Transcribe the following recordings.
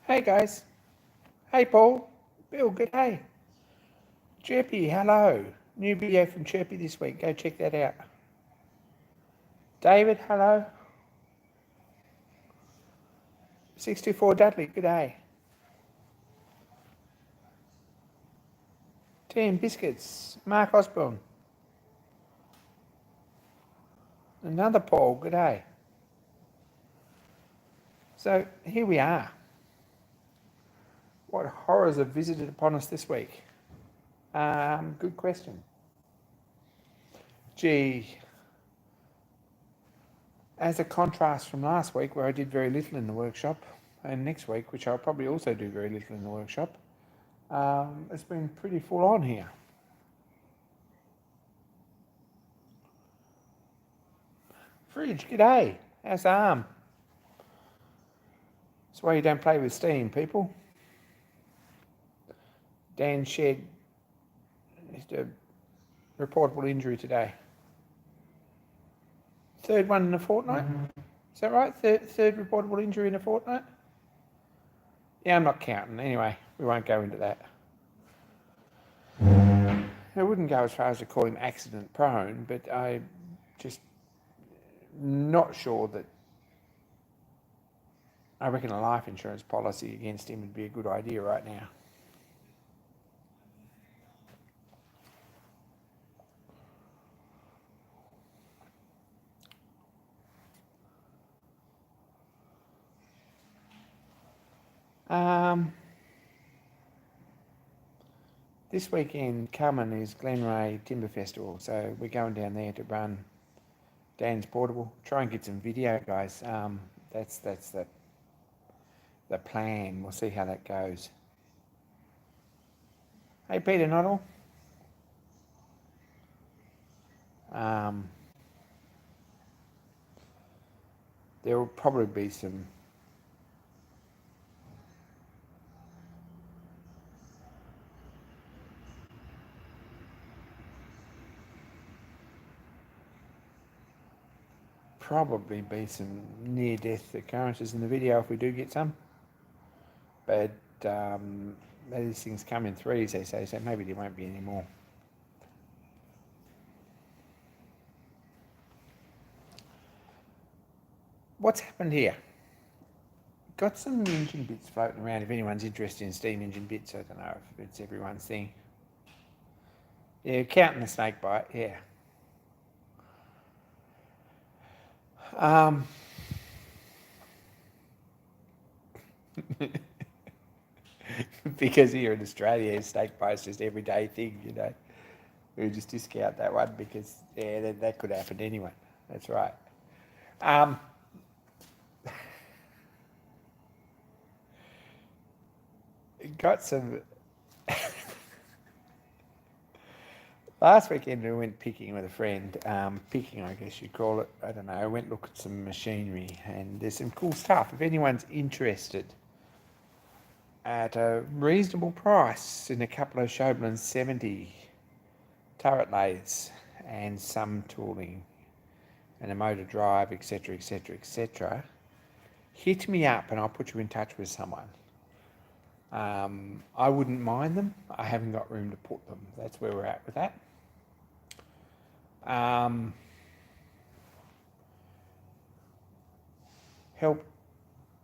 Hey guys. Hey Paul. Bill, good day. Chirpy, hello. New video from Chirpy this week. Go check that out. David, hello. 624 Dudley, good day. Team Biscuits, Mark Osborne. Another Paul, good day. So here we are. What horrors have visited upon us this week? Good question. Gee, as a contrast from last week where I did very little in the workshop, and next week, which I'll probably also do very little in the workshop, it's been pretty full on here. Fridge, g'day. How's the arm? That's why you don't play with Steam, people. Dan Shed is a reportable injury today. Third one in a fortnight? Is that right? Third reportable injury in a fortnight? Yeah, I'm not counting. Anyway, we won't go into that. I wouldn't go as far as to call him accident prone, but I'm just not sure that I reckon a life insurance policy against him would be a good idea right now. This weekend coming is Glenray Timber Festival, so we're going down there to run Dan's Portable. Try and get some video, guys. That's the plan. We'll see how that goes. Hey, Peter Noddle. There will probably be some near-death occurrences in the video if we do get some. But these things come in threes, they say, so maybe there won't be any more. What's happened here? Got some engine bits floating around. If anyone's interested in steam engine bits, I don't know if it's everyone's thing. Yeah, counting the snake bite, yeah. Because here in Australia, snake bite's just everyday thing, you know. We just discount that one because, yeah, that could happen anyway. That's right. Got some... Last weekend we went picking with a friend. Picking, I guess you'd call it. I don't know. I went look at some machinery and there's some cool stuff. If anyone's interested, at a reasonable price in a couple of Chauvelin 70 turret lathes and some tooling and a motor drive, etc, etc, etc, hit me up and I'll put you in touch with someone. I wouldn't mind them. I haven't got room to put them. That's where we're at with that. Helped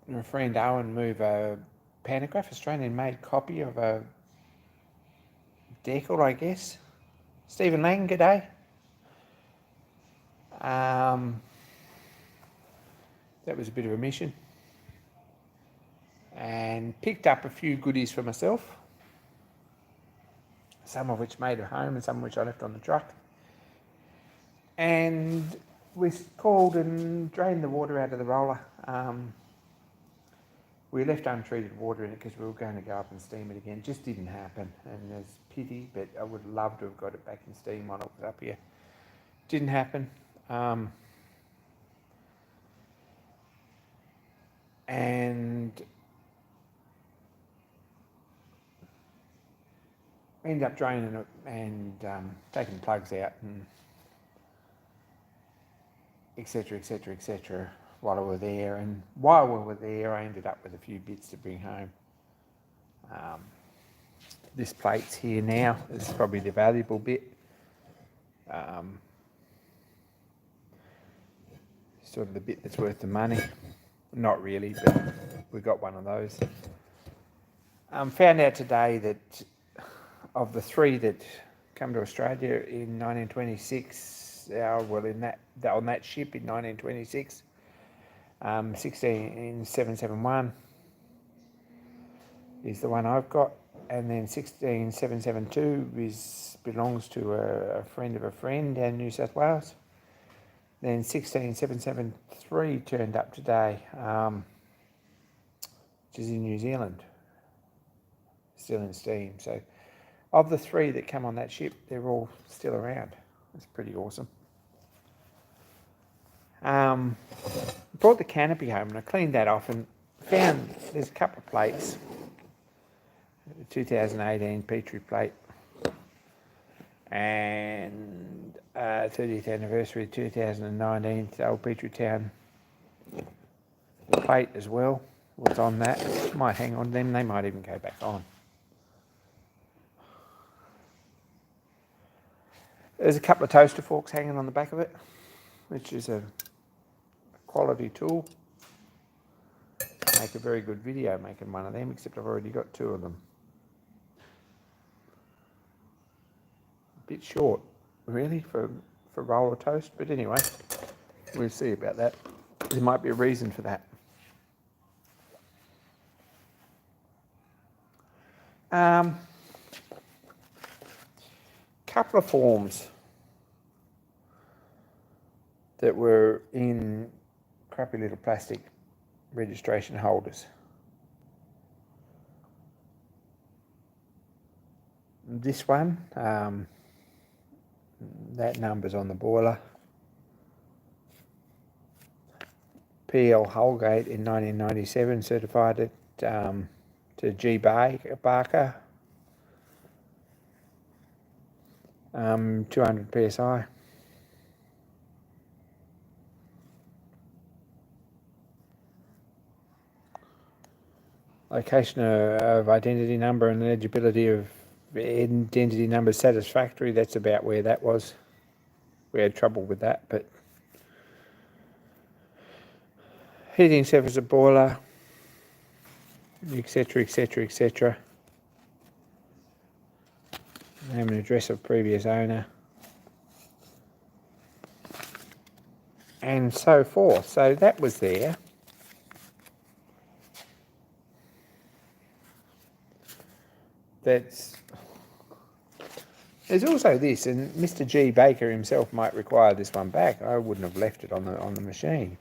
my friend Owen move a Pantograph, Australian-made copy of a Deckel, I guess. Stephen Lang, g'day. That was a bit of a mission. And picked up a few goodies for myself, some of which made it home and some of which I left on the truck. And we called and drained the water out of the roller. We left untreated water in it because we were going to go up and steam it again. Just didn't happen, and there's pity, but I would love to have got it back in steam while it was up here. Didn't happen. And ended up draining it and taking the plugs out and etc, etc, etc. while I was there, and while we were there, I ended up with a few bits to bring home. This plate's here now. This is probably the valuable bit. Sort of the bit that's worth the money. Not really, but we got one of those. Found out today that of the 3 that come to Australia in 1926, on that ship in 1926, 16771 is the one I've got, and then 16772 belongs to a friend of a friend down in New South Wales. Then 16773 turned up today, which is in New Zealand, still in steam. So of the 3 that come on that ship, they're all still around. It's pretty awesome. Brought the canopy home and I cleaned that off and found there's a couple of plates. 2018 Petrie plate and 30th anniversary 2019 Old Petrie Town plate as well was on that. Might hang on them, they might even go back on. There's a couple of toaster forks hanging on the back of it, which is a quality tool. Make a very good video making one of them, except I've already got 2 of them. A bit short, really, for roller toast, but anyway, we'll see about that. There might be a reason for that. Couple of forms that were in crappy little plastic registration holders. This one, that number's on the boiler. PL Holgate in 1997 certified it to G. Barker, 200 PSI. Location of identity number and eligibility of identity number satisfactory. That's about where that was. We had trouble with that, but heating surface of boiler, etc, etc, etc. Name and address of previous owner, and so forth. So that was there. There's also this, and Mr. G. Baker himself might require this one back. I wouldn't have left it on the machine.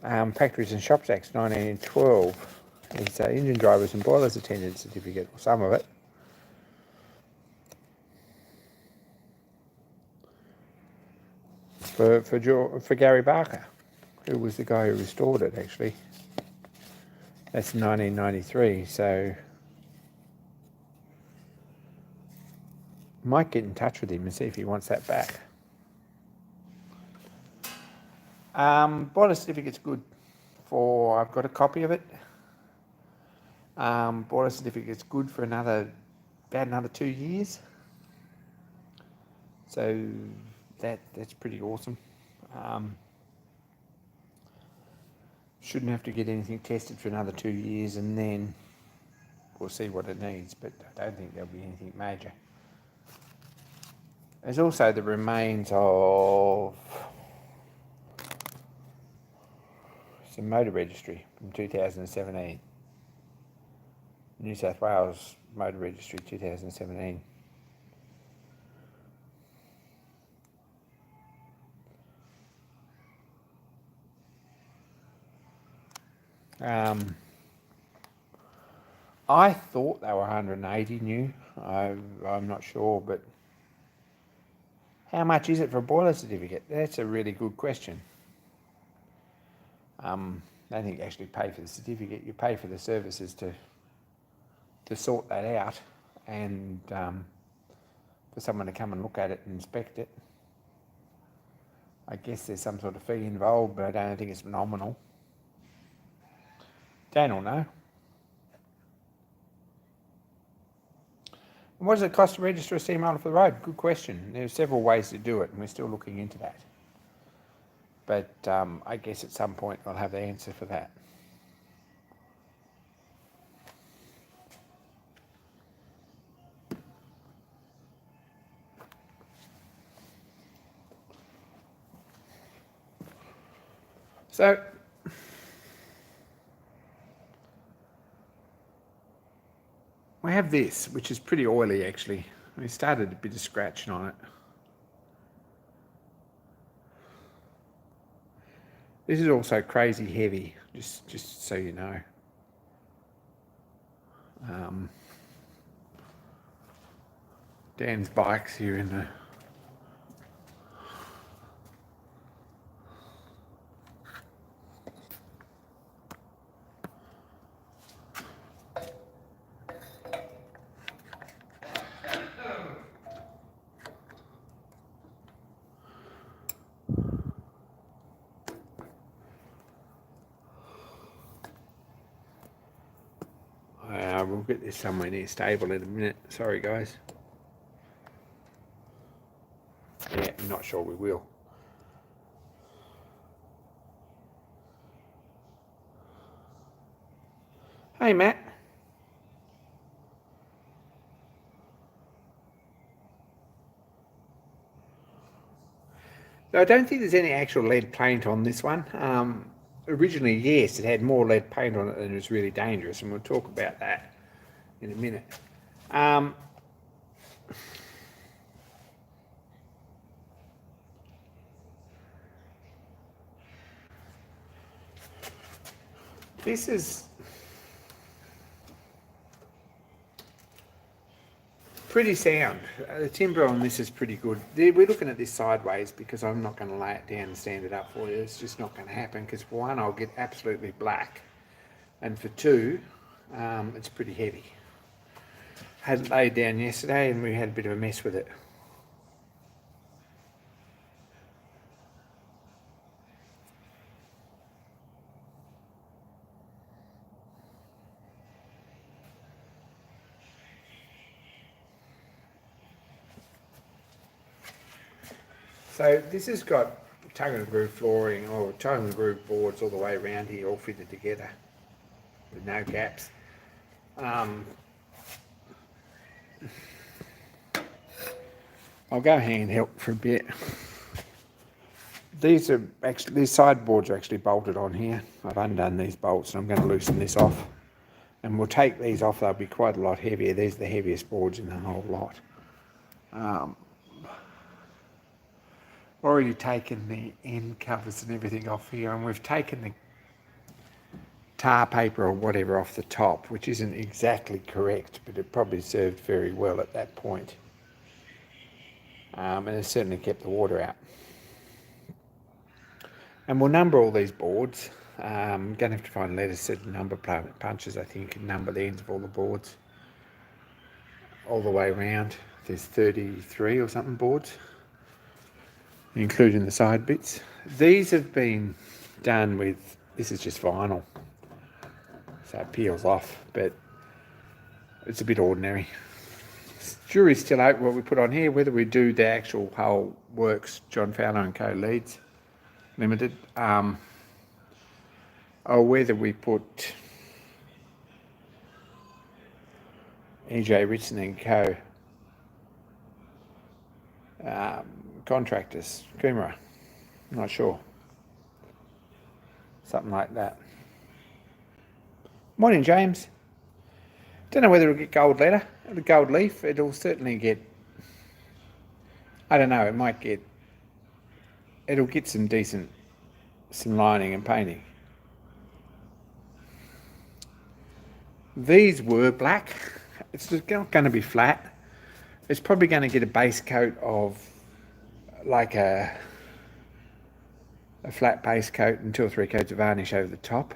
Factories and Shops Act 1912. It's engine drivers and boilers attendant certificate, or some of it. For Gary Barker, who was the guy who restored it, actually. That's 1993, so might get in touch with him and see if he wants that back. Boiler certificate's good for, I've got a copy of it. Boiler certificate's good for about another 2 years. So that's pretty awesome. Shouldn't have to get anything tested for another 2 years, and then we'll see what it needs, but I don't think there'll be anything major. There's also the remains of some motor registry from 2017. New South Wales Motor Registry 2017. I thought they were 180 new. I'm not sure, but how much is it for a boiler certificate? That's a really good question. I don't think you actually pay for the certificate. You pay for the services to sort that out, and for someone to come and look at it and inspect it. I guess there's some sort of fee involved, but I don't think it's nominal. Dan will know. And what does it cost to register a steamroller for the road? Good question. There's several ways to do it, and we're still looking into that. But I guess at some point I'll have the answer for that. So, we have this, which is pretty oily actually. We started a bit of scratching on it. This is also crazy heavy, just so you know. Dan's bike's here in the... we'll get this somewhere near stable in a minute. Sorry, guys. Yeah, I'm not sure we will. Hey, Matt. I don't think there's any actual lead paint on this one. Originally, yes, it had more lead paint on it than it was really dangerous, and we'll talk about that in a minute. This is pretty sound. The timber on this is pretty good. We're looking at this sideways because I'm not going to lay it down and stand it up for you. It's just not going to happen because for one, I'll get absolutely black, and for two, it's pretty heavy. Had it laid down yesterday and we had a bit of a mess with it. So this has got tongue and groove flooring or tongue and groove boards all the way around here, all fitted together with no gaps. I'll go handheld for a bit. These sideboards are actually bolted on here. I've undone these bolts and I'm going to loosen this off. And we'll take these off, they'll be quite a lot heavier. These are the heaviest boards in the whole lot. Already taken the end covers and everything off here, and we've taken the tar paper or whatever off the top, which isn't exactly correct, but it probably served very well at that point. And it certainly kept the water out. And we'll number all these boards. I'm going to have to find letters set number punches, I think, and number the ends of all the boards all the way around. There's 33 or something boards, including the side bits. These have been done with, this is just vinyl, so it peels off, but it's a bit ordinary. Jury's still out what we put on here, whether we do the actual whole works, John Fowler and Co. Leeds Limited, or whether we put EJ Ritson and Co. Contractors, Coomera, I'm not sure. Something like that. Morning, James. Don't know whether it'll get gold letter, the gold leaf. It'll certainly get, I don't know, it'll get some decent, some lining and painting. These were black. It's not going to be flat. It's probably going to get a base coat of like a flat base coat and 2 or 3 coats of varnish over the top.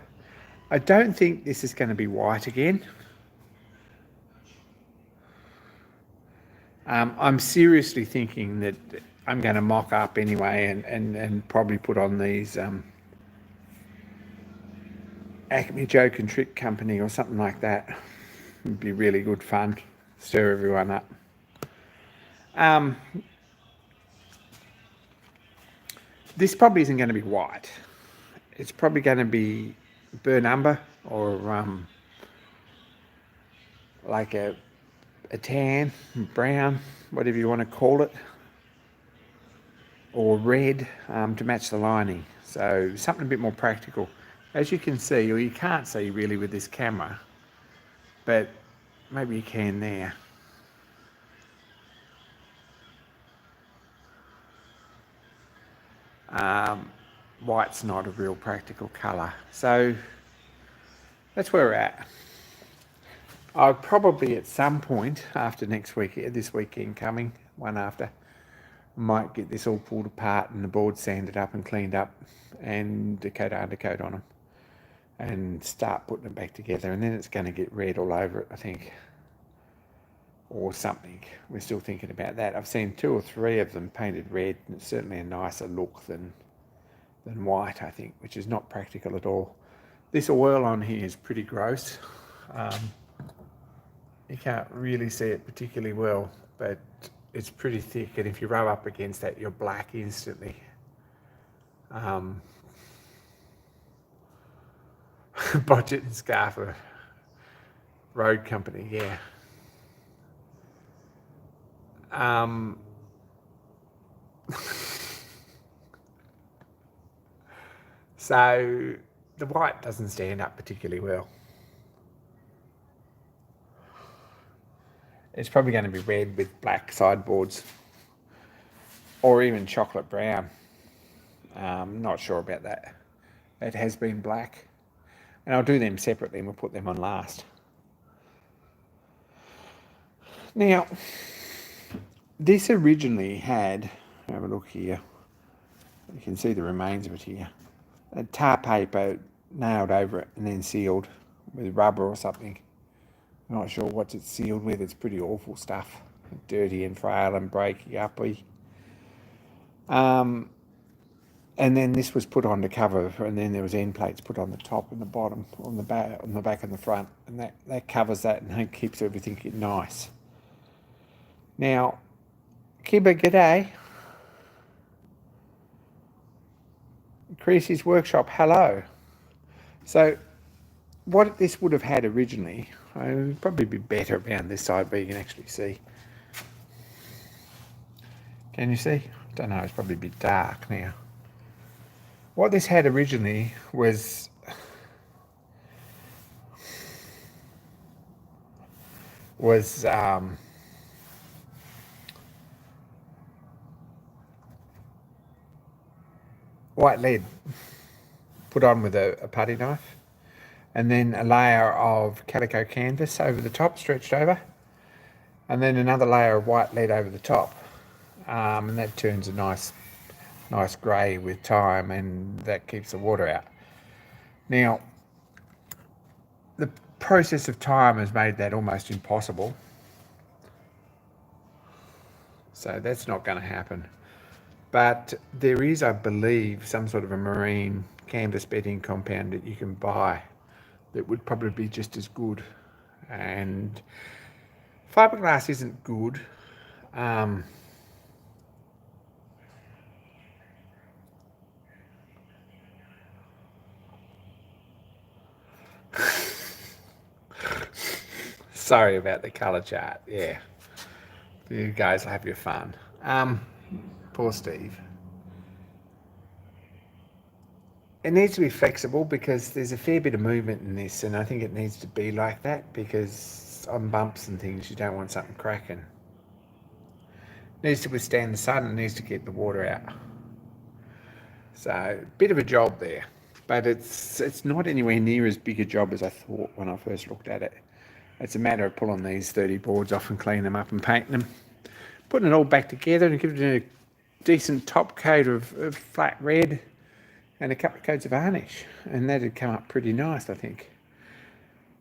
I don't think this is going to be white again. I'm seriously thinking that I'm going to mock up anyway and probably put on these Acme Joke and Trick Company or something like that. It'd be really good fun. Stir everyone up. This probably isn't going to be white. It's probably going to be burnt umber or like a tan, brown, whatever you want to call it, or red to match the lining. So something a bit more practical. As you can see, or you can't see really with this camera, but maybe you can there. White's not a real practical colour. So that's where we're at. I'll probably at some point after next week, this weekend coming, one after, might get this all pulled apart and the boards sanded up and cleaned up and Dakota undercoat on them and start putting it back together, and then it's going to get red all over it, I think, or something. We're still thinking about that. I've seen 2 or 3 of them painted red, and it's certainly a nicer look than white, I think, which is not practical at all. This oil on here is pretty gross. You can't really see it particularly well, but it's pretty thick, and if you rub up against that, you're black instantly. Budget and Scarfer Road Company, yeah. So the white doesn't stand up particularly well. It's probably going to be red with black sideboards, or even chocolate brown. Not sure about that. It has been black, and I'll do them separately and we'll put them on last. Now, this originally had, have a look here, you can see the remains of it here, a tar paper nailed over it and then sealed with rubber or something. I'm not sure what it's sealed with. It's pretty awful stuff, dirty and frail and breaky uppy. And then this was put on to cover, and then there was end plates put on the top and the bottom, on the back and the front, and that covers that and keeps everything nice. Now, Kibba, g'day. Creasy's Workshop, hello. So, what this would have had originally, it would probably be better around this side where you can actually see. Can you see? I don't know, it's probably a bit dark now. What this had originally was white lead put on with a putty knife, and then a layer of calico canvas over the top, stretched over, and then another layer of white lead over the top, and that turns a nice grey with time, and that keeps the water out. Now, the process of time has made that almost impossible, so that's not going to happen. But there is, I believe, some sort of a marine canvas bedding compound that you can buy that would probably be just as good. And fiberglass isn't good. Sorry about the colour chart, yeah. You guys will have your fun. Poor Steve. It needs to be flexible because there's a fair bit of movement in this, and I think it needs to be like that because on bumps and things you don't want something cracking. It needs to withstand the sun, it needs to get the water out. So, bit of a job there, but it's not anywhere near as big a job as I thought when I first looked at it. It's a matter of pulling these 30 boards off and cleaning them up and painting them, putting it all back together and giving it a decent top coat of flat red and a couple of coats of varnish, and that'd come up pretty nice, I think.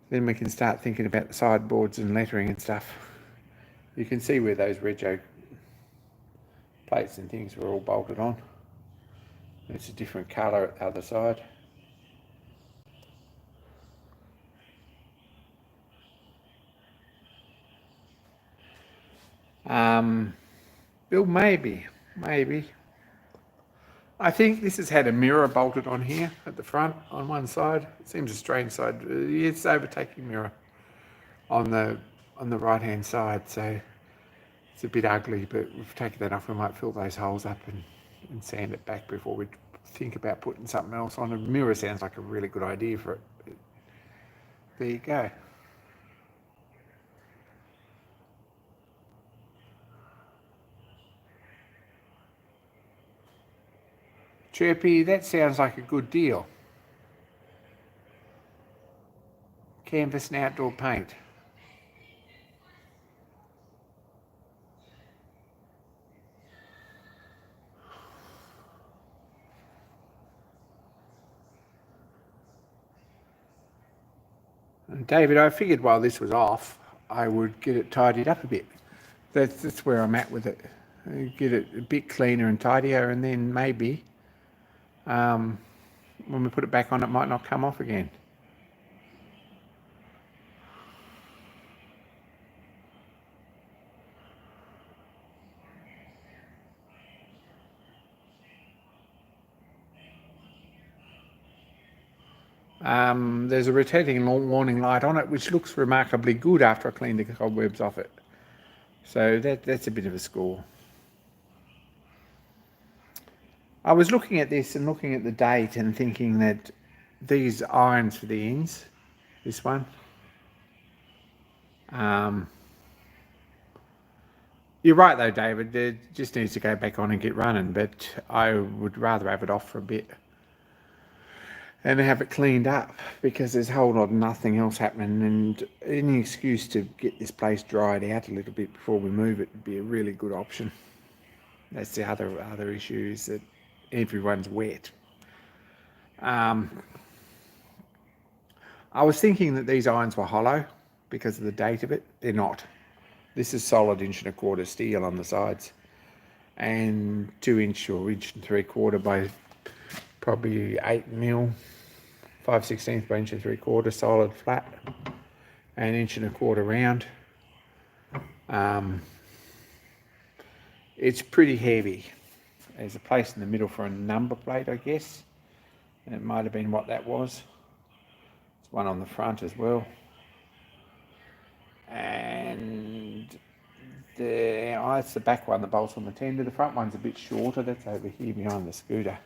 Then we can start thinking about the sideboards and lettering and stuff. You can see where those rego Plates and things were all bolted on. It's a different colour at the other side. Bill, maybe. I think this has had a mirror bolted on here at the front on one side. It seems a strange side. It's overtaking mirror on the right hand side, so it's a bit ugly, but we've taken that off. We might fill those holes up and sand it back before we think about putting something else on. A mirror sounds like a really good idea for it. There you go. Chirpy, that sounds like a good deal. Canvas and outdoor paint. And David, I figured while this was off, I would get it tidied up a bit. That's where I'm at with it. Get it a bit cleaner and tidier, and then maybe when we put it back on, it might not come off again. There's a rotating warning light on it, which looks remarkably good after I cleaned the cobwebs off it. So that's a bit of a score. I was looking at this and looking at the date and thinking that these irons for the ends, this one, you're right though, David, it just needs to go back on and get running, but I would rather have it off for a bit and have it cleaned up, because there's a whole lot of nothing else happening, and any excuse to get this place dried out a little bit before we move it would be a really good option. That's the other issue, is that everyone's wet. I was thinking that these irons were hollow because of the date of it. They're not. This is solid 1.25" steel on the sides, and 2" or 1.75" by probably 8mm, 5/16 by 1 3/4 solid flat, and 1.25" round. It's pretty heavy. There's a place in the middle for a number plate, I guess. And it might have been what that was. There's one on the front as well. And it's the back one that bolts on the tender. The front one's a bit shorter. That's over here behind the scooter.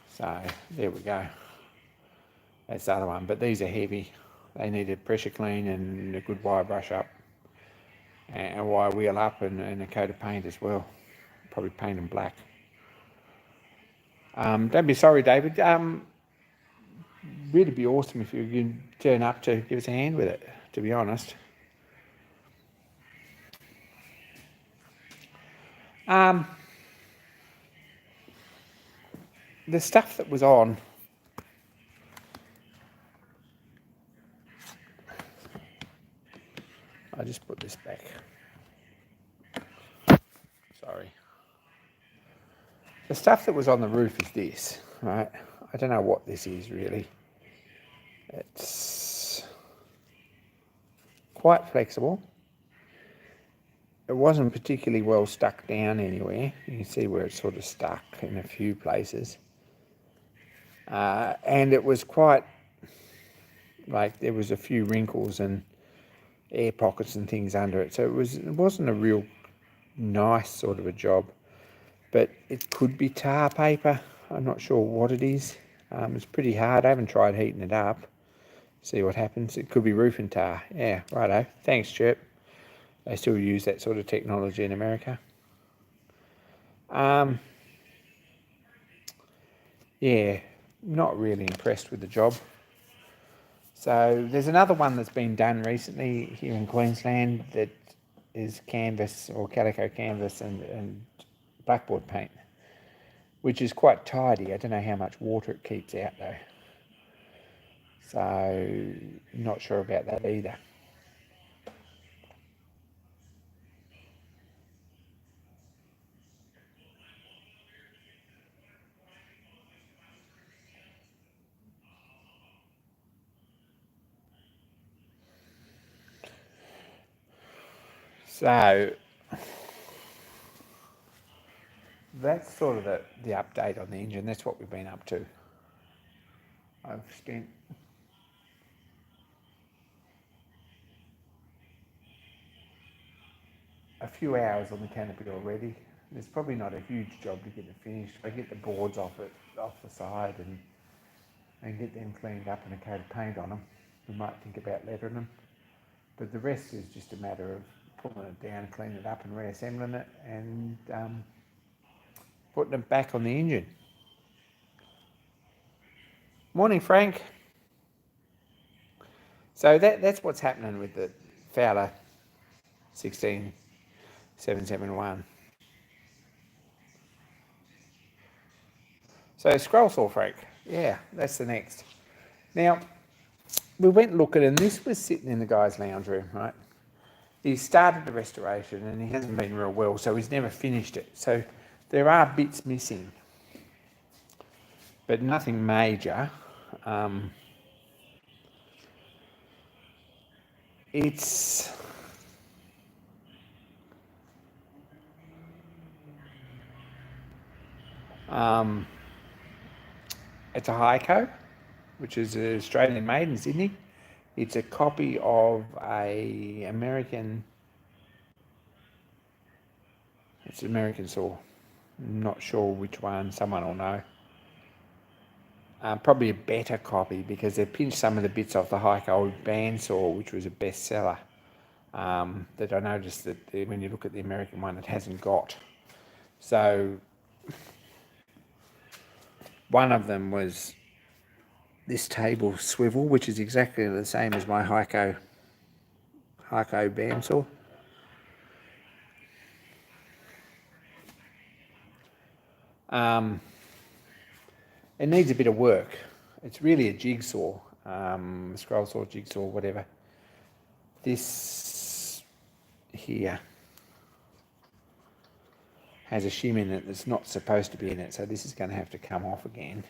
So there we go. That's the other one. But these are heavy. They need a pressure clean and a good wire brush up, and a wire wheel up, and a coat of paint as well. Probably paint them black. Don't be sorry, David. Really be awesome if you could turn up to give us a hand with it, to be honest. The stuff that was on, I just put this back. Sorry. The stuff that was on the roof is this, right? I don't know what this is really. It's quite flexible. It wasn't particularly well stuck down anywhere. You can see where it's sort of stuck in a few places. And it was quite, like, there was a few wrinkles and air pockets and things under it. So it wasn't a real nice sort of a job. But it could be tar paper. I'm not sure what it is. It's pretty hard. I haven't tried heating it up. See what happens. It could be roofing tar. Yeah, righto. Thanks, Chirp. They still use that sort of technology in America. Yeah, not really impressed with the job. So there's another one that's been done recently here in Queensland that is canvas or calico canvas and blackboard paint, which is quite tidy. I don't know how much water it keeps out though. So not sure about that either. So that's sort of the update on the engine. That's what we've been up to. I've spent a few hours on the canopy already. There's probably not a huge job to get it finished. If I get the boards off the side and get them cleaned up and a coat of paint on them, we might think about lettering them. But the rest is just a matter of pulling it down, cleaning it up and reassembling it and putting it back on the engine. Morning, Frank. So that's what's happening with the Fowler 16771. So scroll saw, Frank. Yeah, that's the next. Now, we went looking, and this was sitting in the guy's lounge room, right? He started the restoration, and he hasn't been real well, so he's never finished it. So there are bits missing, but nothing major. It's a Heiko, which is Australian made in Sydney. It's a copy of a American. It's an American saw. I'm not sure which one. Someone will know. Probably a better copy because they pinched some of the bits off the Heiko bandsaw, which was a bestseller. That I noticed that when you look at the American one, it hasn't got. So one of them was this table swivel, which is exactly the same as my Heiko bandsaw. It needs a bit of work. It's really a jigsaw, scroll saw, jigsaw, whatever. This here has a shim in it that's not supposed to be in it, so this is going to have to come off again.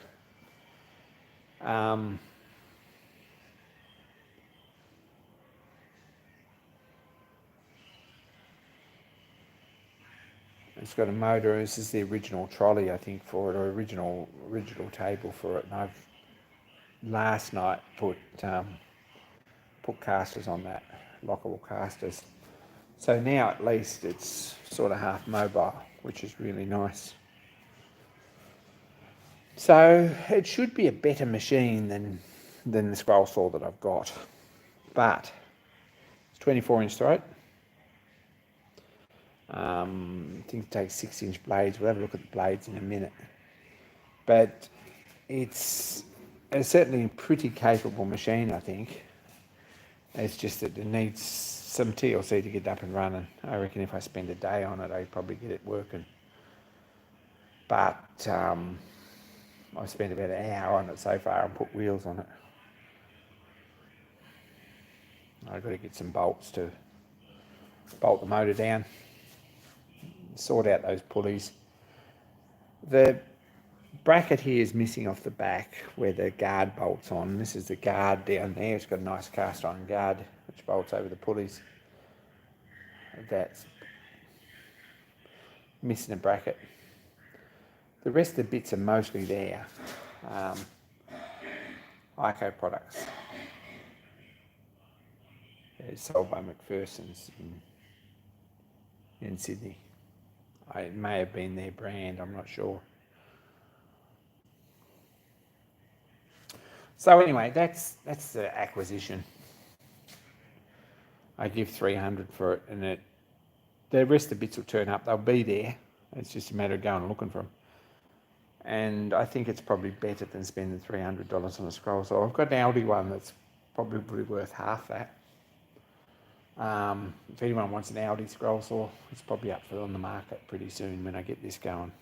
It's got a motor. This is the original trolley, I think, for it, or original table for it. And I've last night put casters on that, lockable casters. So now at least it's sort of half mobile, which is really nice. So it should be a better machine than the scroll saw that I've got, but it's 24-inch throat. I think it takes 6-inch blades. We'll have a look at the blades in a minute. But it's certainly a pretty capable machine, I think. It's just that it needs some TLC to get up and running. I reckon if I spend a day on it, I'd probably get it working. But I've spent about an hour on it so far and put wheels on it. I've got to get some bolts to bolt the motor down, sort out those pulleys. The bracket here is missing off the back where the guard bolts on. This is the guard down there. It's got a nice cast iron guard which bolts over the pulleys. That's missing a bracket. The rest of the bits are mostly there. Heiko products. It's sold by McPherson's in Sydney. It may have been their brand, I'm not sure. So anyway, that's the acquisition. I give $300 for it, and the rest of the bits will turn up. They'll be there. It's just a matter of going and looking for them. And I think it's probably better than spending $300 on a scroll saw. I've got an Aldi one that's probably worth half that. If anyone wants an Aldi scroll saw, it's probably up on the market pretty soon when I get this going.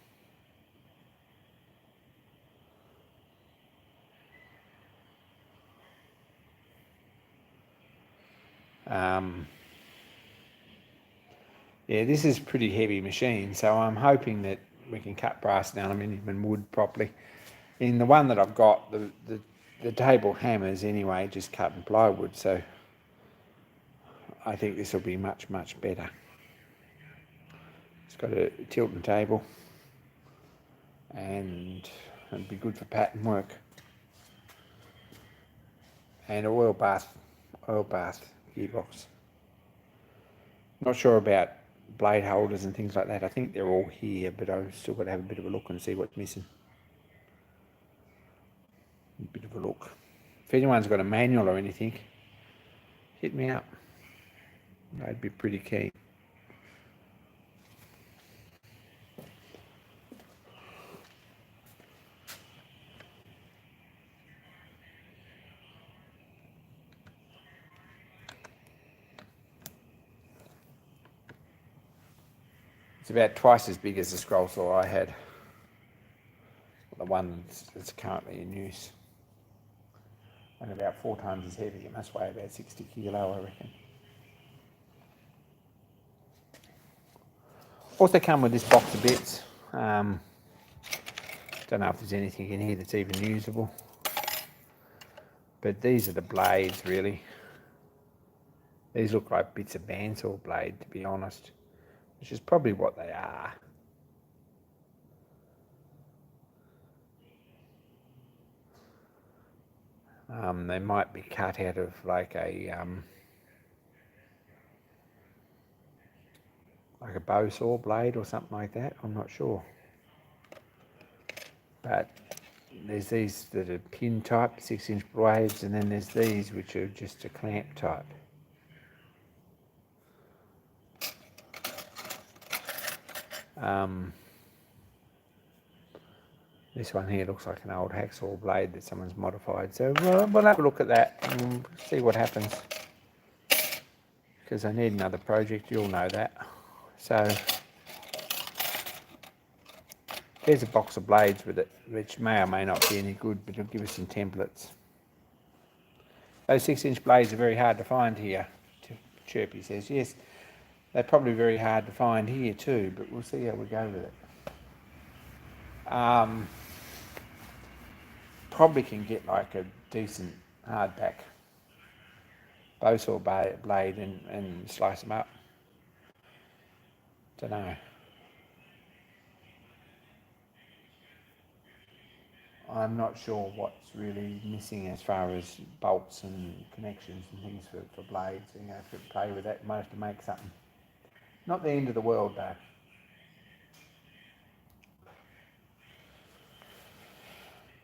Yeah, this is a pretty heavy machine, so I'm hoping that we can cut brass and aluminium and wood properly. In the one that I've got, the table hammers anyway, just cutting plywood, so I think this will be much, much better. It's got a tilting table, and it'd be good for pattern work. And an oil bath gearbox. Not sure about blade holders and things like that. I think they're all here, but I've still got to have a bit of a look and see what's missing. A bit of a look. If anyone's got a manual or anything, hit me up. I'd be pretty keen. It's about twice as big as the scroll saw I had. The one that's currently in use. And about 4 times as heavy. It must weigh about 60 kilo, I reckon. Also come with this box of bits. Don't know if there's anything in here that's even usable. But these are the blades, really. These look like bits of bandsaw blade, to be honest. Which is probably what they are. They might be cut out of like a bow saw blade or something like that. I'm not sure. But there's these that are pin type, 6-inch blades, and then there's these which are just a clamp type. This one here looks like an old hacksaw blade that someone's modified. So we'll have a look at that and see what happens. Because I need another project, you'll know that. So there's a box of blades with it, which may or may not be any good, but it'll give us some templates. Those 6-inch blades are very hard to find here, Chirpy says. Yes, they're probably very hard to find here too, but we'll see how we go with it. Probably can get like a decent hardback bow saw blade and slice them up. Don't know. I'm not sure what's really missing as far as bolts and connections and things for blades. You know, if you play with that, you might have to make something. Not the end of the world though.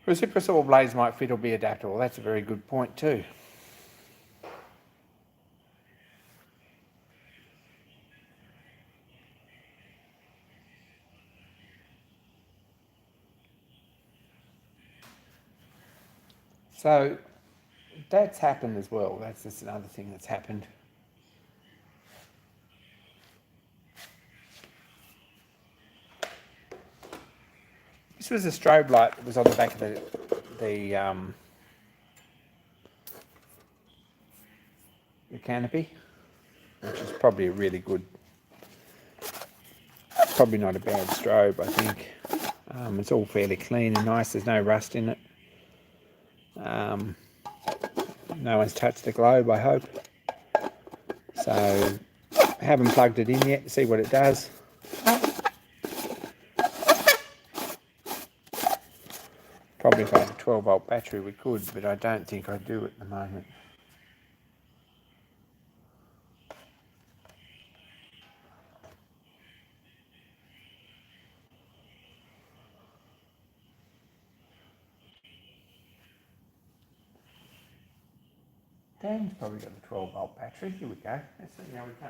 Reciprocal blades might fit or be adaptable. That's a very good point too. So that's happened as well. That's just another thing that's happened. This was a strobe light that was on the back of the canopy, which is probably a really good, probably not a bad strobe, I think. It's all fairly clean and nice. There's no rust in it. No one's touched the globe, I hope. So I haven't plugged it in yet to see what it does. Probably if I had a 12-volt battery we could, but I don't think I do at the moment. Dan's probably got a 12-volt battery. Here we go. Let's see how we go.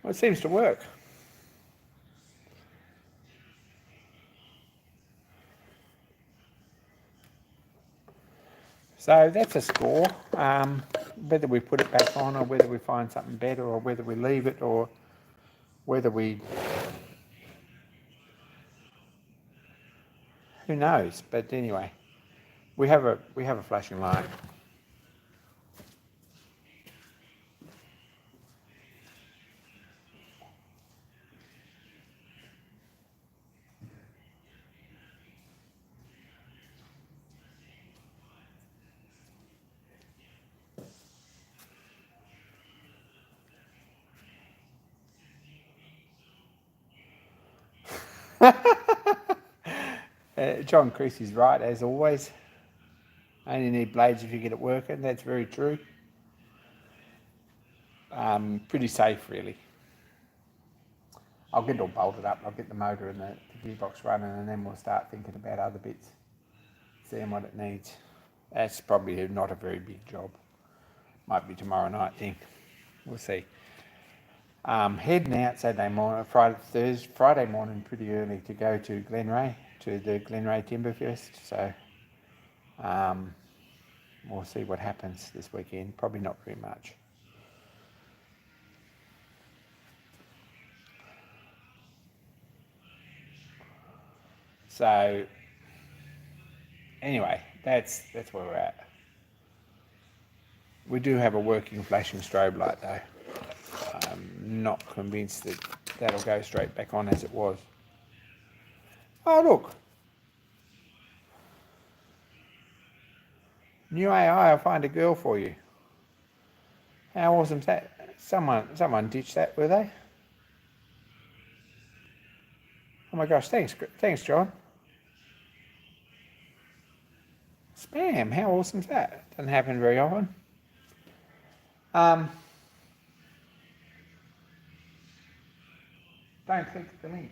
Well, it seems to work. So that's a score. Whether we put it back on or whether we find something better or whether we leave it or whether we... Who knows? But anyway, we have a flashing light. John Creasy's right, as always. Only need blades if you get it working. That's very true. Pretty safe, really. I'll get it all bolted up. I'll get the motor and the gearbox running, and then we'll start thinking about other bits, seeing what it needs. That's probably not a very big job. Might be tomorrow night thing. We'll see. Heading out Friday morning pretty early to go to Glenray, to the Glenray Timberfest. So we'll see what happens this weekend. Probably not very much. So anyway, that's where we're at. We do have a working flashing strobe light though. I'm not convinced that that'll go straight back on as it was. Oh look, new AI, I'll find a girl for you. How awesome's that? Someone ditched that, were they? Oh my gosh, thanks John. Spam, how awesome's that? Doesn't happen very often. Don't click the link.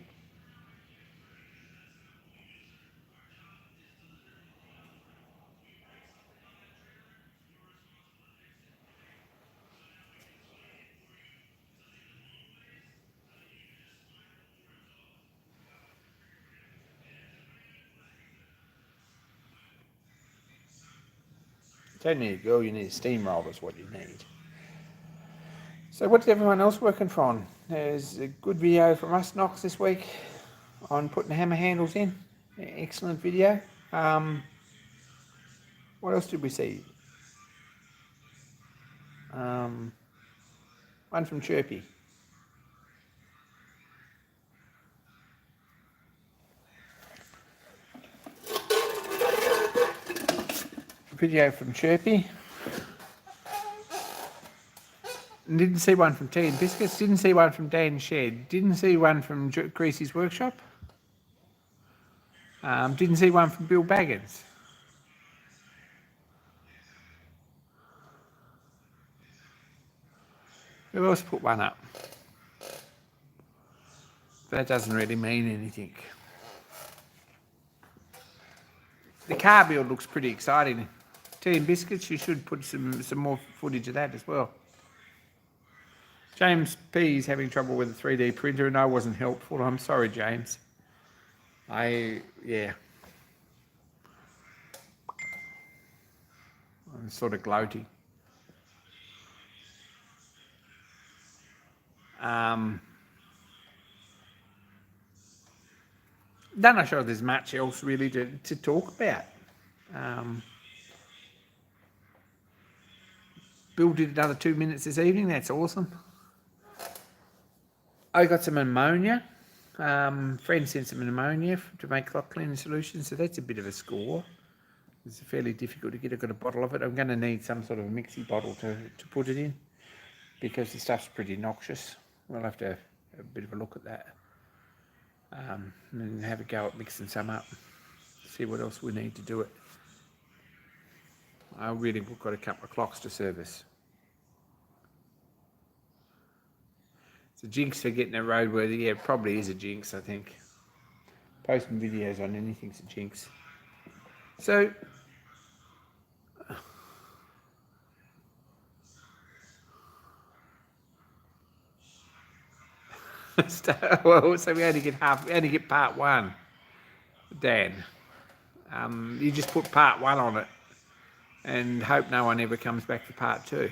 You don't need a girl, you need a steamroller is what you need. So what's everyone else working from? There's a good video from us, Knox, this week on putting hammer handles in. Excellent video. What else did we see? One from Chirpy. Video from Chirpy. Didn't see one from Tea and Biscuits. Didn't see one from Dan Shed. Didn't see one from Greasy's Workshop. Didn't see one from Bill Baggins. Who else put one up? That doesn't really mean anything. The car build looks pretty exciting. Tea and Biscuits, you should put some more footage of that as well. James P is having trouble with a 3D printer and I wasn't helpful. I'm sorry, James. I'm sort of gloating. I'm not sure there's much else really to talk about. Bill did another 2 minutes this evening. That's awesome. I got some ammonia. Friend sent some ammonia to make clock cleaning solutions, so that's a bit of a score. It's fairly difficult to get. I've got a bottle of it. I'm going to need some sort of mixie bottle to put it in because the stuff's pretty noxious. We'll have to have a bit of a look at that and have a go at mixing some up. See what else we need to do it. I really have got a couple of clocks to service. It's a jinx for getting it roadworthy. Yeah, it probably is a jinx, I think. Posting videos on anything's a jinx. So, well, so we only get part one, Dan. You just put part one on it. and hope no one ever comes back for part 2.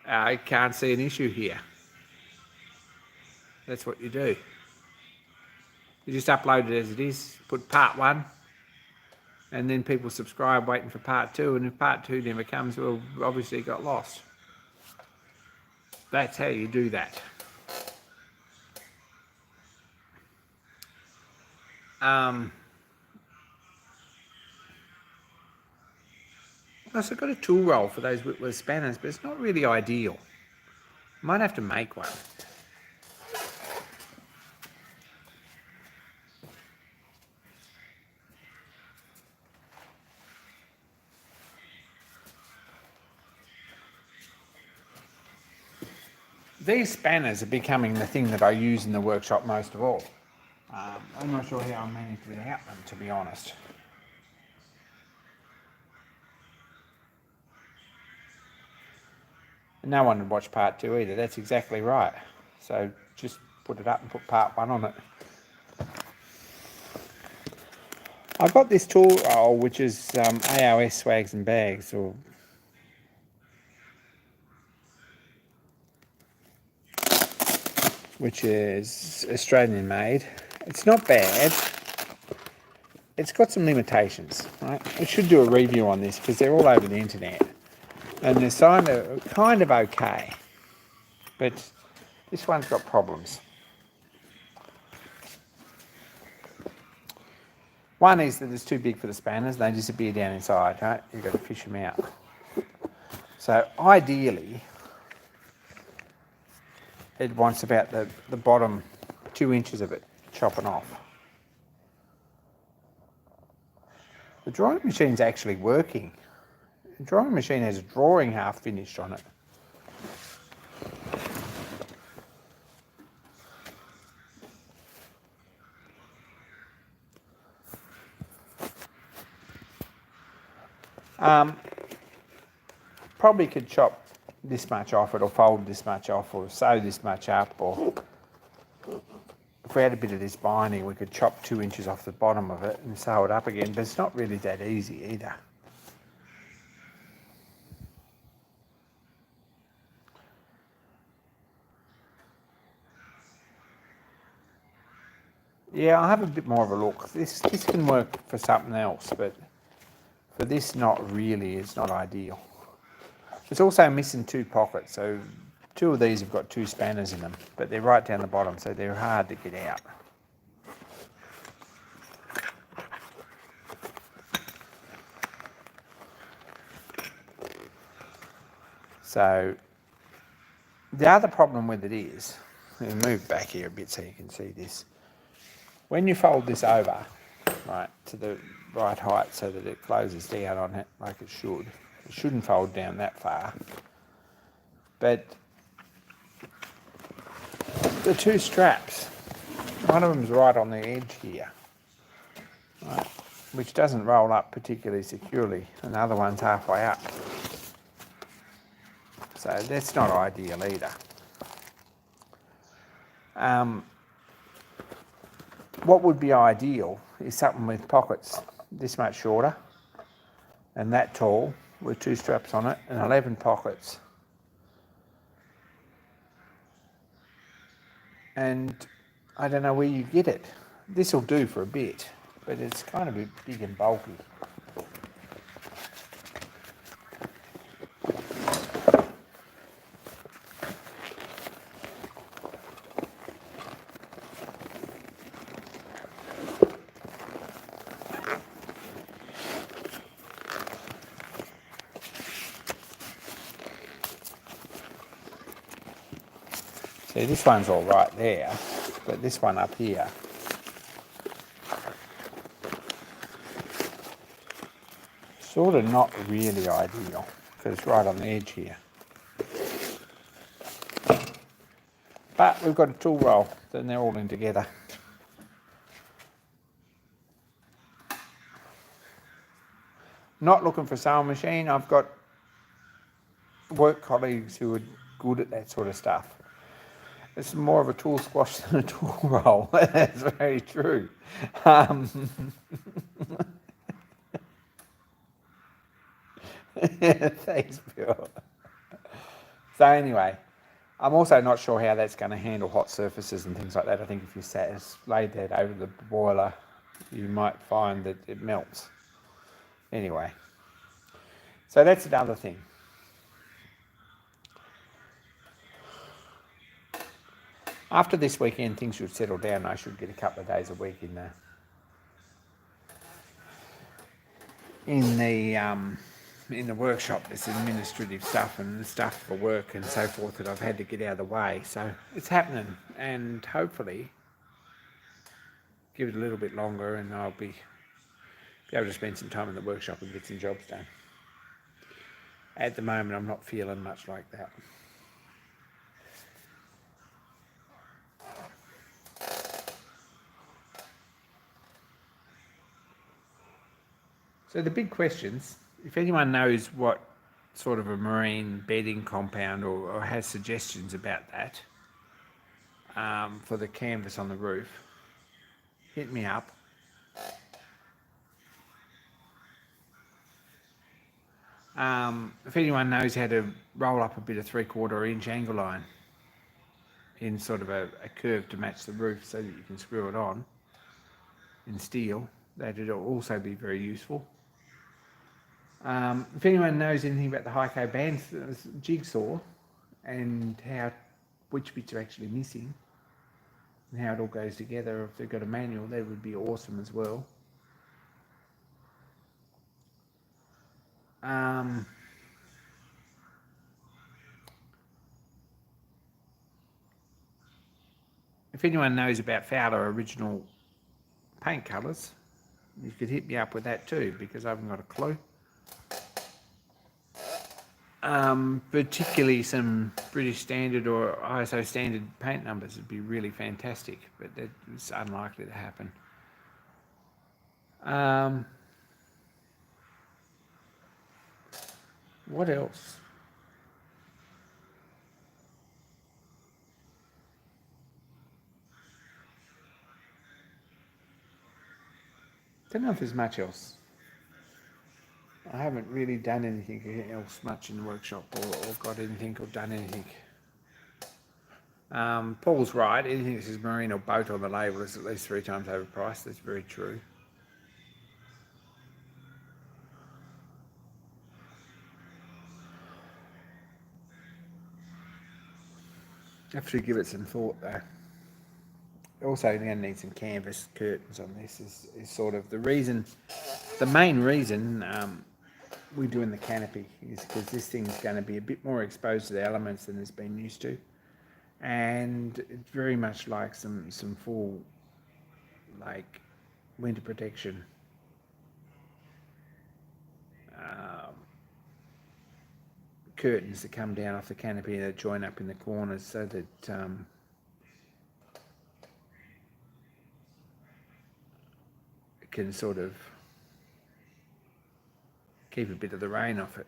I can't see an issue here. That's what you do. You just upload it as it is, put part 1, and then people subscribe waiting for part 2, and if part 2 never comes, well, obviously it got lost. That's how you do that. Plus I've got a tool roll for those Whitworth spanners, but it's not really ideal. Might have to make one. These spanners are becoming the thing that I use in the workshop most of all. I'm not sure how I managed without them, to be honest. No one would watch part 2 either, that's exactly right. So just put it up and put part 1 on it. I've got this tool roll, which is AOS Swags and Bags, or which is Australian made. It's not bad. It's got some limitations, right? I should do a review on this because they're all over the internet. And they're kind of okay. But this one's got problems. One is that it's too big for the spanners. They disappear down inside, right? You've got to fish them out. So ideally, it wants about the bottom 2 inches of it chopping off. The drawing machine's actually working. The drawing machine has a drawing half finished on it. Probably could chop this much off it, or fold this much off, or sew this much up, or if we had a bit of this binding, we could chop 2 inches off the bottom of it and sew it up again, but it's not really that easy either. Yeah, I'll have a bit more of a look. This can work for something else, but for this, not really. It's not ideal. It's also missing 2 pockets, so 2 of these have got 2 spanners in them, but they're right down the bottom, so they're hard to get out. So the other problem with it is, let me move back here a bit so you can see this. When you fold this over, right, to the right height so that it closes down on it like it shouldn't fold down that far. But the 2 straps, one of them's right on the edge here, right, which doesn't roll up particularly securely, and the other one's halfway up. So that's not ideal either. What would be ideal is something with pockets this much shorter and that tall with 2 straps on it and 11 pockets. And I don't know where you get it. This will do for a bit, but it's kind of big and bulky. See, this one's all right there, but this one up here, sort of not really ideal, because it's right on the edge here. But we've got a tool roll, then they're all in together. Not looking for a sewing machine. I've got work colleagues who are good at that sort of stuff. It's more of a tool squash than a tool roll. That's very true. Thanks, Bill. So anyway, I'm also not sure how that's going to handle hot surfaces and things like that. I think if you laid that over the boiler, you might find that it melts. Anyway, so that's another thing. After this weekend, things should settle down. I should get a couple of days a week in the workshop. There's administrative stuff and stuff for work and so forth that I've had to get out of the way. So it's happening, and hopefully give it a little bit longer, and I'll be able to spend some time in the workshop and get some jobs done. At the moment, I'm not feeling much like that. So the big questions, if anyone knows what sort of a marine bedding compound or has suggestions about that for the canvas on the roof, hit me up. If anyone knows how to roll up a bit of 3/4 inch angle line in sort of a curve to match the roof so that you can screw it on in steel, that would also be very useful. If anyone knows anything about the Heiko band jigsaw and which bits are actually missing and how it all goes together, if they've got a manual, that would be awesome as well. If anyone knows about Fowler original paint colours, you could hit me up with that too, because I haven't got a clue. Particularly some British Standard or ISO standard paint numbers would be really fantastic, but it's unlikely to happen. What else? Don't know if there's much else. I haven't really done anything else much in the workshop or got anything or done anything. Paul's right, anything that says marine or boat on the label is at least 3 times overpriced. That's very true. Have to give it some thought though. Also, you're going to need some canvas curtains on this is sort of the main reason we're doing the canopy is because this thing's going to be a bit more exposed to the elements than it's been used to, and it's very much like some full like winter protection curtains that come down off the canopy that join up in the corners so that it can sort of keep a bit of the rain off it.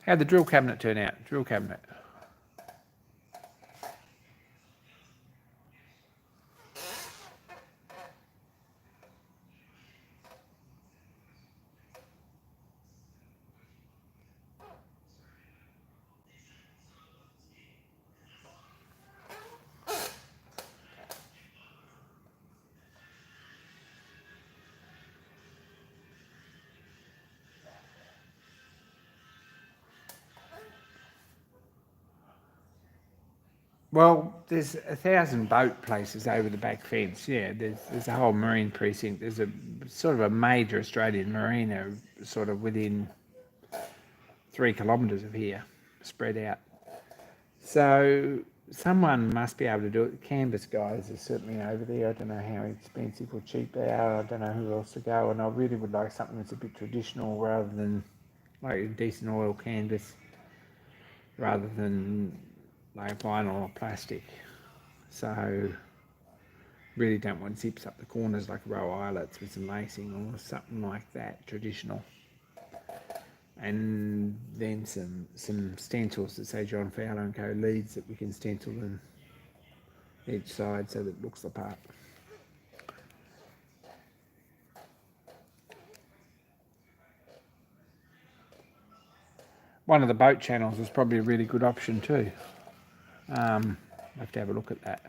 How'd the drill cabinet turn out? Drill cabinet. Well, there's 1,000 boat places over the back fence. Yeah, there's a whole marine precinct. There's a sort of a major Australian marina sort of within 3 kilometres of here, spread out. So someone must be able to do it. The canvas guys are certainly over there. I don't know how expensive or cheap they are. I don't know who else to go. And I really would like something that's a bit traditional rather than like a decent oil canvas rather than like vinyl or plastic. So really don't want zips up the corners like row eyelets with some lacing or something like that, traditional. And then some stencils that say John Fowler & Co. leads that we can stencil and each side so that it looks the part. One of the boat channels is probably a really good option too. I have to have a look at that.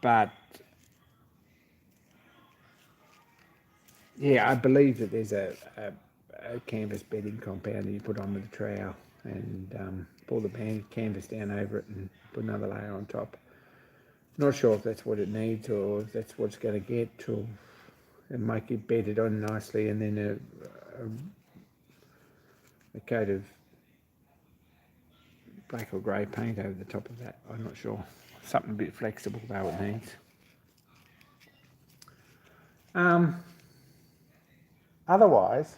But yeah, I believe that there's a canvas bedding compound that you put on with the trowel and pull the canvas down over it and put another layer on top. Not sure if that's what it needs or if that's what it's going to get, or it might get bedded on nicely and then a coat of black or grey paint over the top of that. I'm not sure. Something a bit flexible though it needs. Otherwise,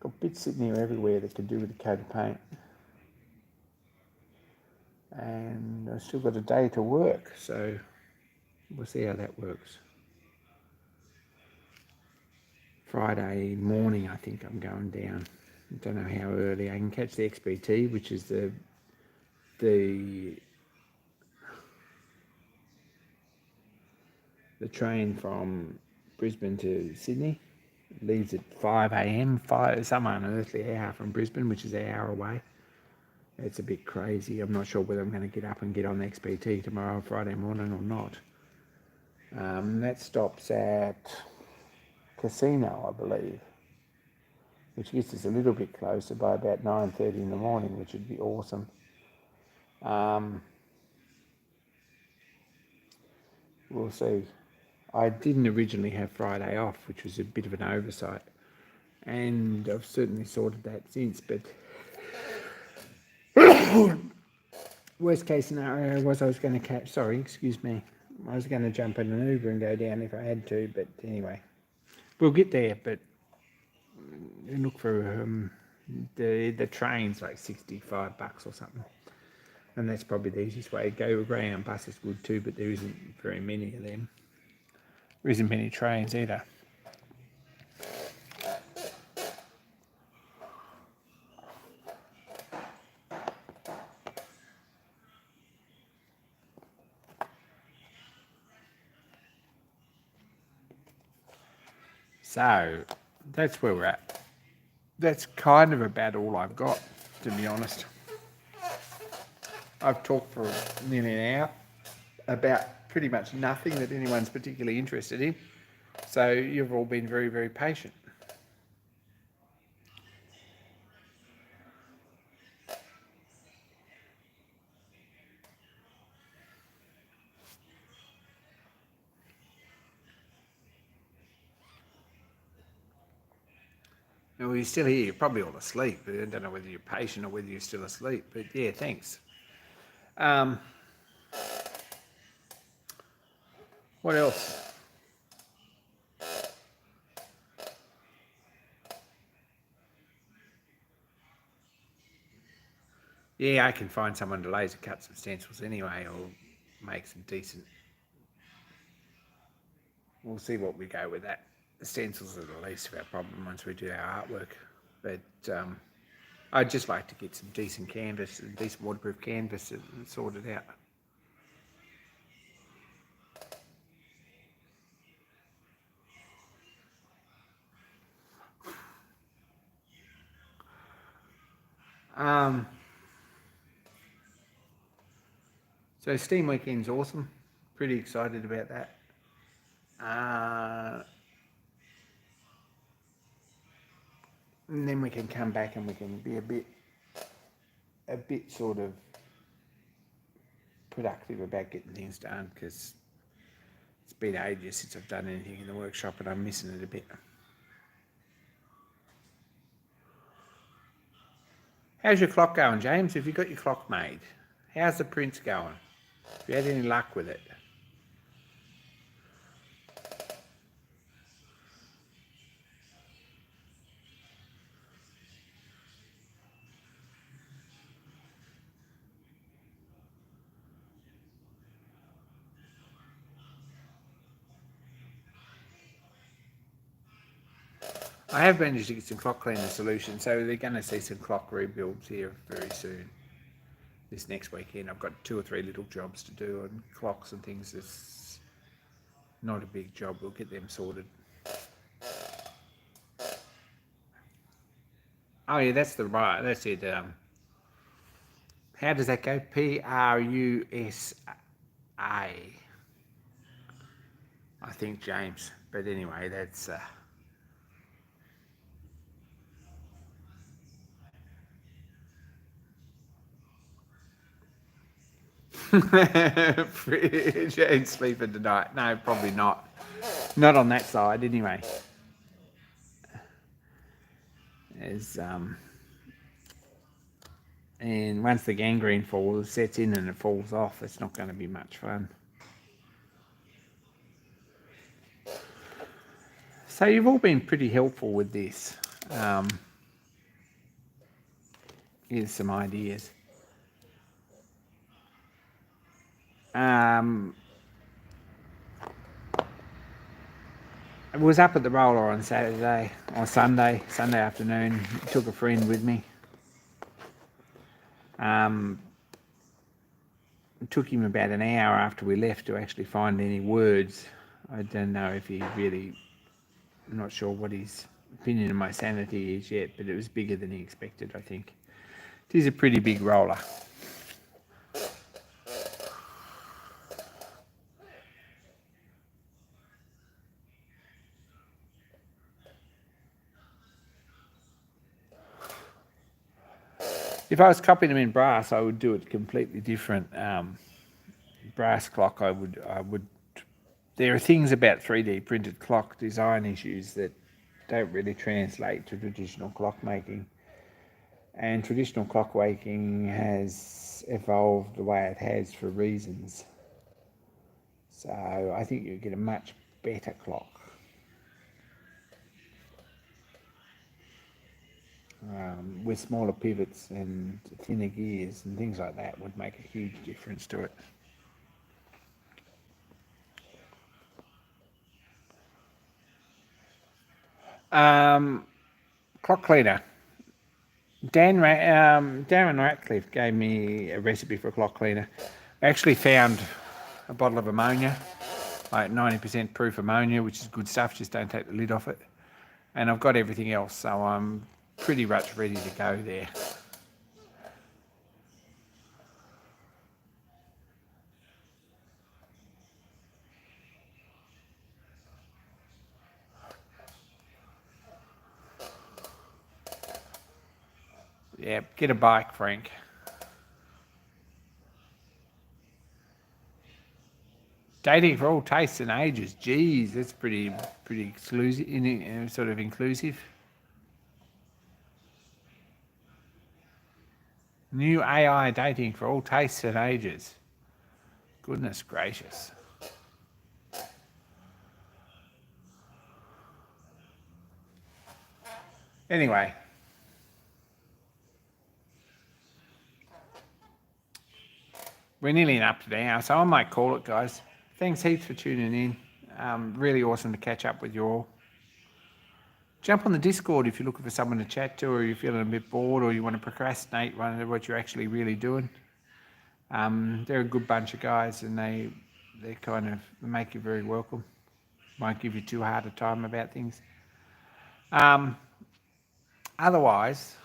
got bits sitting here everywhere that could do with a coat of paint. And I've still got a day to work, so we'll see how that works. Friday morning, I think I'm going down. I don't know how early. I can catch the XPT, which is the train from Brisbane to Sydney. It leaves at 5 a.m, some unearthly hour from Brisbane, which is an hour away. It's a bit crazy. I'm not sure whether I'm going to get up and get on the XPT tomorrow, Friday morning, or not. That stops at Casino, I believe, which gets us a little bit closer by about 9:30 in the morning, which would be awesome. We'll see. I didn't originally have Friday off, which was a bit of an oversight, and I've certainly sorted that since, but worst case scenario was I was going to catch, I was going to jump in an Uber and go down if I had to, but anyway, we'll get there. But look for the train's like $65 or something, and that's probably the easiest way to go. Greyhound bus is good too, but there isn't very many of them. There isn't many trains either. So that's where we're at. That's kind of about all I've got, to be honest. I've talked for nearly an hour about pretty much nothing that anyone's particularly interested in. So you've all been very, very patient. Well, you're still here. You're probably all asleep. I don't know whether you're patient or whether you're still asleep. But yeah, thanks. What else? Yeah, I can find someone to laser cut some stencils anyway, or make some decent. We'll see what we go with that. The stencils are the least of our problem once we do our artwork. But I'd just like to get some decent canvas, decent waterproof canvas and sort it out. So Steam Weekend's awesome. Pretty excited about that. And then we can come back and we can be a bit sort of productive about getting things done, because it's been ages since I've done anything in the workshop and I'm missing it a bit. How's your clock going, James? Have you got your clock made? How's the prints going? Have you had any luck with it? I have managed to get some clock cleaner solutions, so they're going to see some clock rebuilds here very soon. This next weekend, I've got 2 or 3 little jobs to do on clocks and things. It's not a big job. We'll get them sorted. Oh yeah, that's it. How does that go? PRUSA. I think James. But anyway, that's James sleeping tonight. No, probably not. Not on that side anyway. And once the gangrene sets in and it falls off, it's not going to be much fun. So you've all been pretty helpful with this. Here's some ideas. I was up at the roller on Sunday afternoon. Took a friend with me. It took him about an hour after we left to actually find any words. I don't know if he really, I'm not sure what his opinion of my sanity is yet, but it was bigger than he expected, I think. It is a pretty big roller. If I was copying them in brass, I would do it completely different. Brass clock, I would. There are things about 3D printed clock design issues that don't really translate to traditional clock making. And traditional clock making has evolved the way it has for reasons. So I think you get a much better clock. With smaller pivots and thinner gears and things like that would make a huge difference to it. Clock cleaner. Darren Ratcliffe gave me a recipe for a clock cleaner. I actually found a bottle of ammonia, like 90% proof ammonia, which is good stuff. Just don't take the lid off it. And I've got everything else, so I'm pretty much ready to go there. Yeah, get a bike, Frank. Dating for all tastes and ages. Geez, that's pretty exclusive, sort of inclusive. New AI dating for all tastes and ages. Goodness gracious. Anyway. We're nearly up to the hour, so I might call it, guys. Thanks heaps for tuning in. Really awesome to catch up with you all. Jump on the Discord if you're looking for someone to chat to, or you're feeling a bit bored, or you want to procrastinate, wonder what you're actually really doing. They're a good bunch of guys, and they kind of make you very welcome. Won't give you too hard a time about things. Otherwise,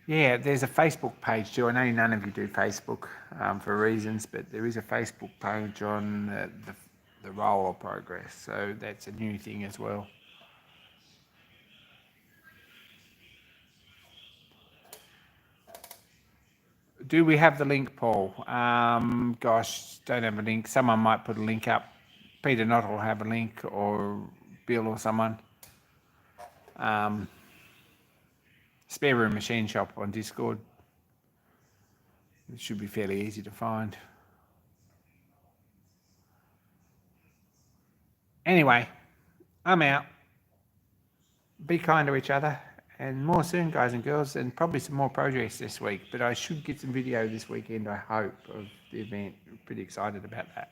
yeah, there's a Facebook page too. I know none of you do Facebook for reasons, but there is a Facebook page on the roller progress, so that's a new thing as well. Do we have the link, Paul? Gosh, don't have a link. Someone might put a link up. Peter Knott will have a link, or Bill or someone. Spare Room Machine Shop on Discord. It should be fairly easy to find. Anyway, I'm out. Be kind to each other, and more soon, guys and girls, and probably some more projects this week. But I should get some video this weekend, I hope, of the event. I'm pretty excited about that.